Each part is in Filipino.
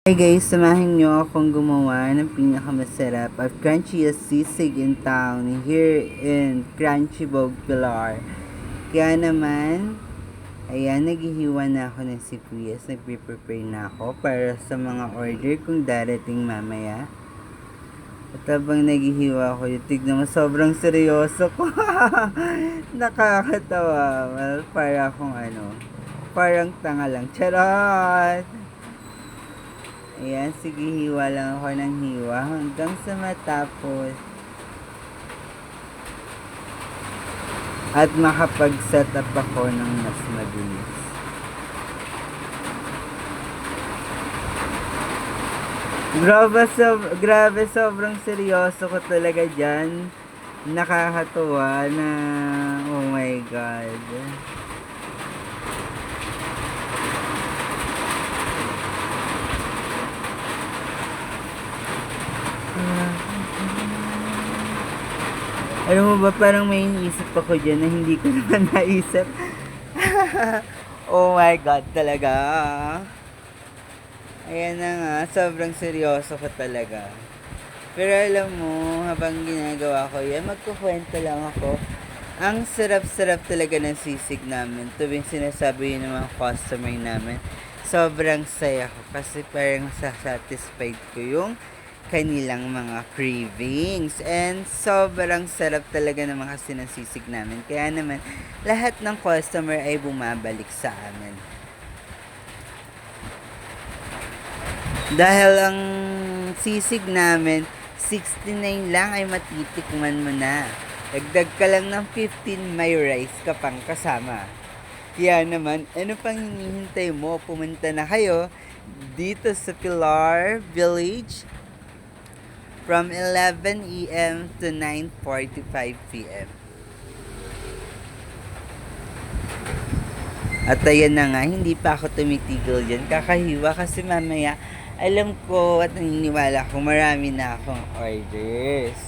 Hey guys, samahan nyo akong gumawa ng pinakamasarap at crunchiest sisig in town here in Crunchy Bog, Pilar. Kaya naman, ayan, naghihiwa na ako ng sibuyas. Nagpe-prepare na ako para sa mga order kung darating mamaya. At habang naghihiwa ako, tignan mo, sobrang seryoso ko. Nakakatawa. Well, parang tanga lang. Charot! Ayan, sige, hiwa lang ako ng hiwa hanggang sa matapos. At makapag-set up ako ng mas mabilis. Grabe, sobrang seryoso ko talaga dyan. Nakakatuwa na, oh my God. Alam mo ba, parang may iniisip ako dyan na hindi ko naman naisip. Oh my God, talaga. Ayan na nga, sobrang seryoso ko talaga. Pero alam mo, habang ginagawa ko yan, magkukwento lang ako. Ang sarap-sarap talaga ng sisig namin. Tuwing sinasabi yun ng mga customer namin, sobrang saya ko kasi parang satisfied ko yung kanilang mga cravings. And sobrang sarap talaga ng mga sinasisig namin. Kaya naman, lahat ng customer ay bumabalik sa amin. Dahil ang sisig namin, 69 lang ay matitikman mo na. Dagdag ka lang ng 15, may rice ka pang kasama. Kaya naman, ano pang hinihintay mo? Pumunta na kayo dito sa Pilar Village from 11 a.m. to 9:45 p.m. At ayan na nga, hindi pa ako tumitigil dyan. Kakahiwa kasi mamaya, alam ko at naniniwala ko marami na akong orders.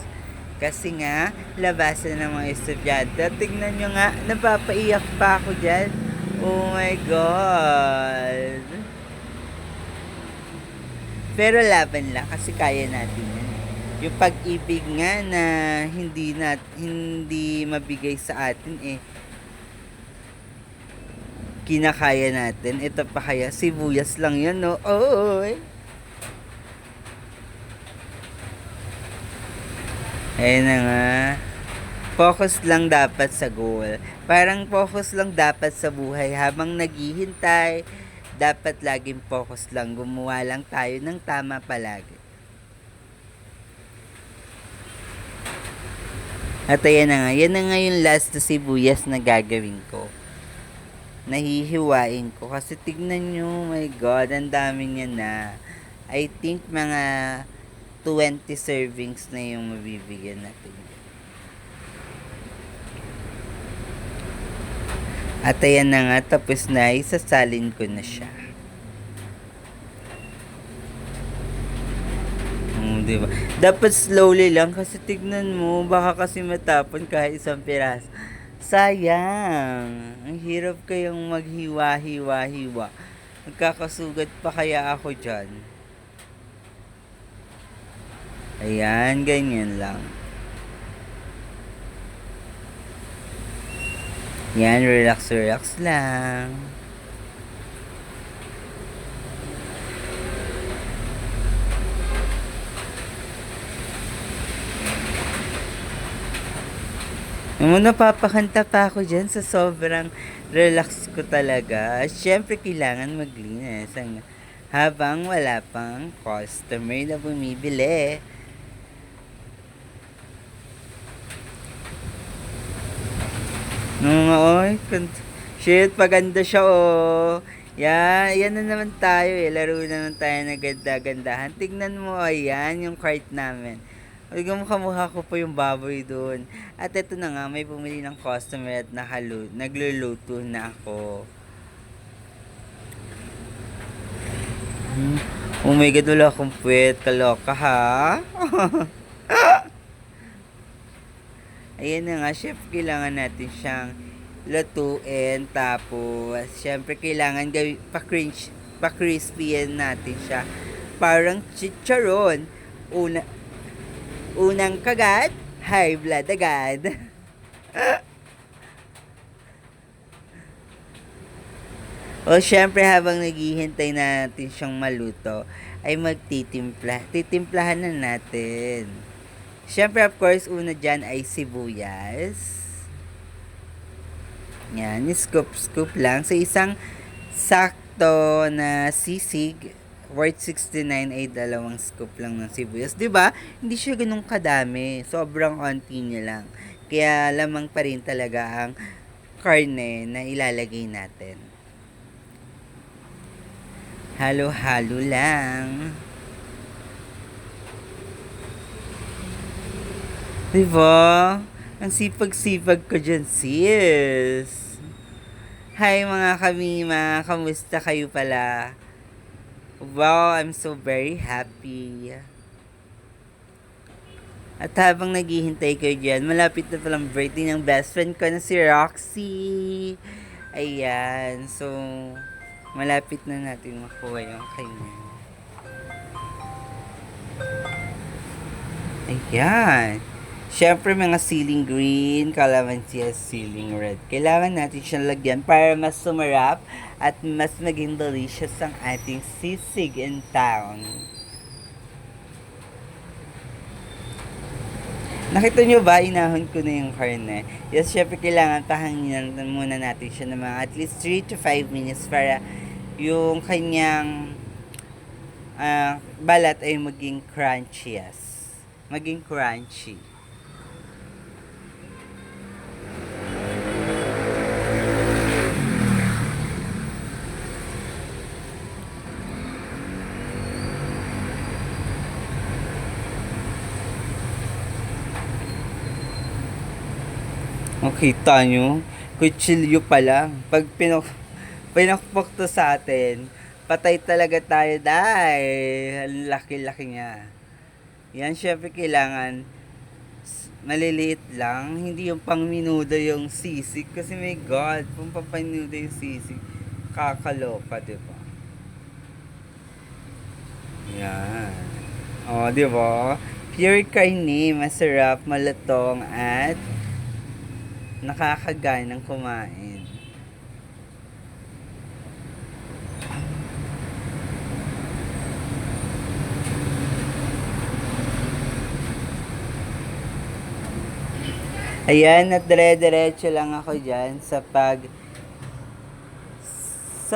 Kasi nga, labasan ng mga estudyante. Tignan nyo nga, napapaiyak pa ako dyan. Oh my God. Pero laban lang kasi kaya natin yan. Yung pag-ibig nga na hindi mabigay sa atin kinakaya natin. Ito pa kaya, sibuyas lang yan, no? Oy! Ayun na nga. Focus lang dapat sa goal. Parang focus lang dapat sa buhay. Habang naghihintay, dapat laging focus lang. Gumawa lang tayo ng tama palagi. At ayan na nga. Yan na nga yung last na sibuyas na gagawin ko. Nahihiwain ko. Kasi tignan nyo, my God, ang dami niya na. I think mga 20 servings na yung mabibigyan natin. At ayan na nga, tapos na, isasalin ko na siya. Diba? Dapat slowly lang kasi tignan mo, baka kasi matapon kahit isang piraso. Sayang. Ang hirap kayang maghiwa-hiwa-hiwa. Magkakasugat pa kaya ako dyan. Ayan, ganyan lang. Yan, relax lang. Napapakanta pa ako dyan sa sobrang relax ko talaga. Siyempre, kailangan maglinis habang wala pang customer na bumibili. Oy, shit, paganda siya, oh. Yan na naman tayo, laro na naman tayo na ganda-gandahan. Tignan mo, ayan, yung cart namin. Huwag kamukha ko po yung baboy doon. At ito na nga, may bumili ng customer at nagluluto na ako. Oh my God, wala akong puwet. Kaloka, ha? Ayan na nga, chef, kailangan natin siyang lutuin. Tapos, syempre, kailangan pa-crispy natin siya parang chicharon. Unang kagat, high blood agad. O syempre habang naghihintay natin siyang maluto, ay magtitimpla. Titimplahan na natin. Syempre of course, una dyan ay sibuyas. Yan, scoop lang. Sa isang sakto na sisig, worth 69 ay dalawang scoop lang ng sibuyas. 'Di ba? Hindi siya ganun kadami. Sobrang konti niya lang. Kaya lamang pa rin talaga ang karne na ilalagay natin. Halo-halo lang. Diba? Ang sipag-sipag ko dyan, sis. Hi mga kamima, kamusta kayo pala? Wow, I'm so very happy. At habang naghihintay kayo dyan, malapit na palang birthday ng best friend ko na si Roxy. Ayan, so malapit na natin makuha yung kanya. Ayan. Siyempre, mga ceiling green, calamansi at ceiling red. Kailangan natin siyang lagyan para mas sumarap at mas maging delicious ang ating sisig in town. Nakita nyo ba, inahon ko na yung karne. Yes, syempre kailangan pahangin muna natin siya ng mga at least 3 to 5 minutes para yung kanyang balat ay maging crunchy. Yes. Maging crunchy. Makita nyo, kutsilyo pa lang. Pag pinakpok to sa atin, patay talaga tayo dahil ang laki-laki niya. Yan, syempre kailangan maliliit lang, hindi yung pang minudo yung sisig. Kasi my God, kung pampaminudo yung sisig, kakaloka, diba? Yan. O, diba? Pure karne, masarap, malutong, at nakakaganang kumain. Ayan, at dire-diretso lang ako dyan sa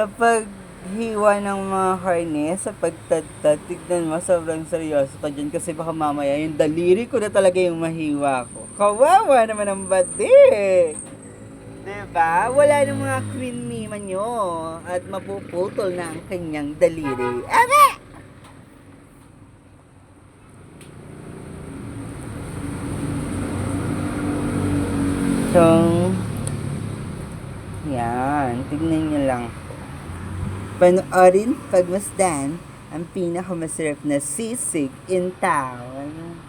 paghiwa ng mga karne, sa pagtadtad. Tignan mo, sobrang seryoso ka dyan kasi baka mamaya yung daliri ko na talaga yung mahiwa ko. Kawawa naman ang bati! Diba? Wala ng mga queen mima nyo at mapuputol na ang kanyang daliri. Aba! So, yan. Tignan nyo lang. Panoorin pagmasdan ang pinakamasarap na sisig in town.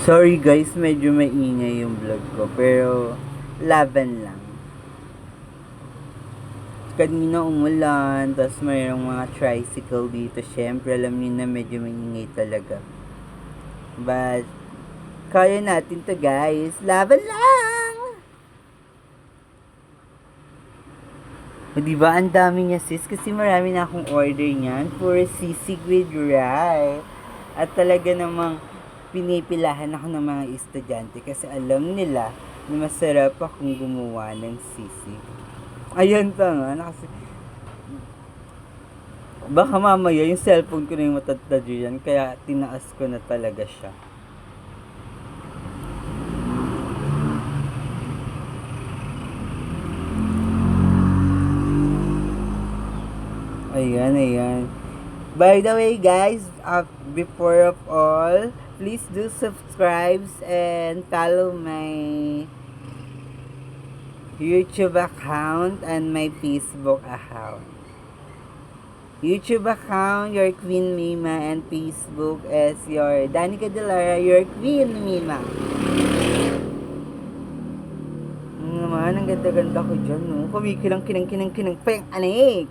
Sorry guys, medyo maingay yung vlog ko, pero laban lang. Kanina umulan, tapos mayroong mga tricycle dito. Syempre, alam niyo na medyo maingay talaga. But, kaya natin to guys. Laban lang! O diba, ang dami niya sis, kasi marami na akong order niyan for sisig with rye. At talaga namang pinipilahan ako ng mga estudyante kasi alam nila na masarap akong gumawa ng sisig. Ayan pa nga, kasi baka mamaya yung cellphone ko na yung matadtad yan, kaya tinaas ko na talaga siya. Ayan. By the way guys, before of all, please do subscribe and follow my YouTube account and my Facebook account. YouTube account, your Queen Mima, and Facebook is your Danica Delara, your Queen Mima. naman, ang ganda-ganda ko dyan, no? Kumikilang kinang pa yung anik.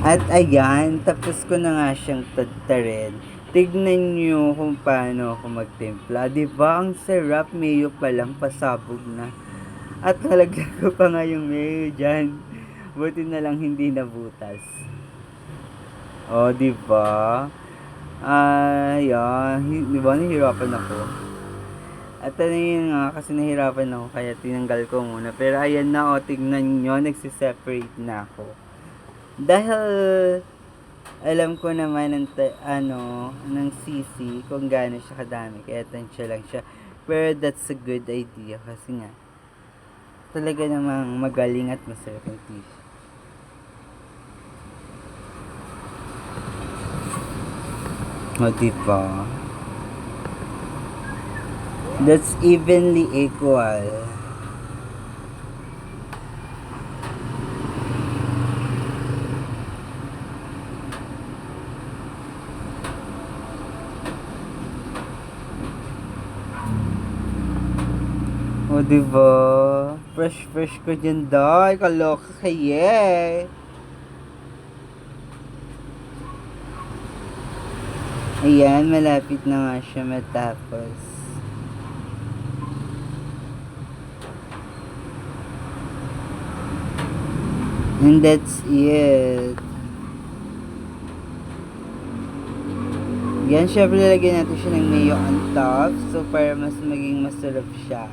At ayan, tapos ko na nga siyang tadtarin. Tignan nyo kung paano ako magtimpla. Diba? Ang sarap, mayo pa lang, pasabog na. At nalagyan ko pa nga yung mayo dyan. Buti na lang hindi nabutas. O, diba? Yan. Diba, nahihirapan ako. At ano yun nga, kasi nahihirapan ako, kaya tinanggal ko muna. Pero ayan na, o, tignan nyo, nagsiseparate na ako. Dahil alam ko naman ng sisi kung gaano siya kadami, kaya tansya lang siya. Pero that's a good idea kasi nga talaga namang magaling at masarap yung tissue. O diba? That's evenly equal. O, diba? Fresh ko dyan, day. Kaloka kaye. Ayan, malapit na nga siya matapos. And that's it. Yan, syempre lalagyan natin siya ng mayo on top. So, para mas maging masarap siya.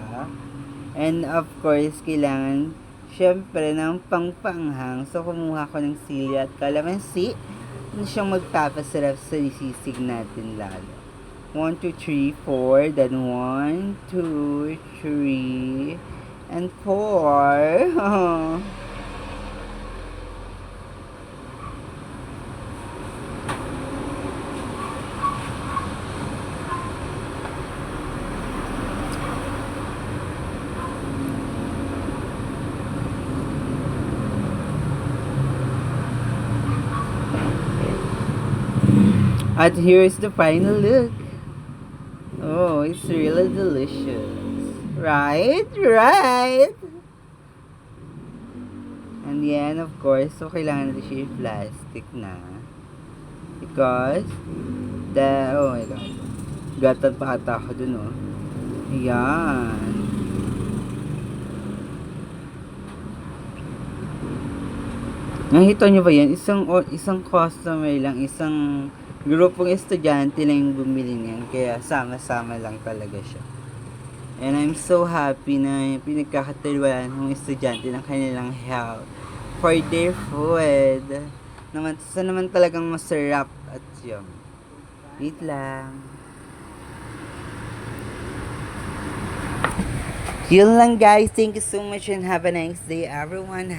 And of course, kailangan syempre ng pangpanghang. So, kumuha ko ng sili at kalamansi. Ano siyang magpapasarap sa sisig natin lalo. 1, 2, 3, 4. Then 1, 2, 3, and 4. At here's the final look. Oh, it's really delicious. Right? Right? And yan, of course, so kailangan natin siya yung plastic na. Because, oh my God. Gatan pa ata ako dun, oh. Yan. Nakita nyo ba yan? Isang customer lang, isang grupong estudyante lang yung bumili niyan. Kaya sama-sama lang talaga siya. And I'm so happy na pinagkakatiwalaan ng estudyante ng kanilang health for their food. Naman talagang masarap at yum. Wait lang. Yun lang guys. Thank you so much and have a nice day everyone.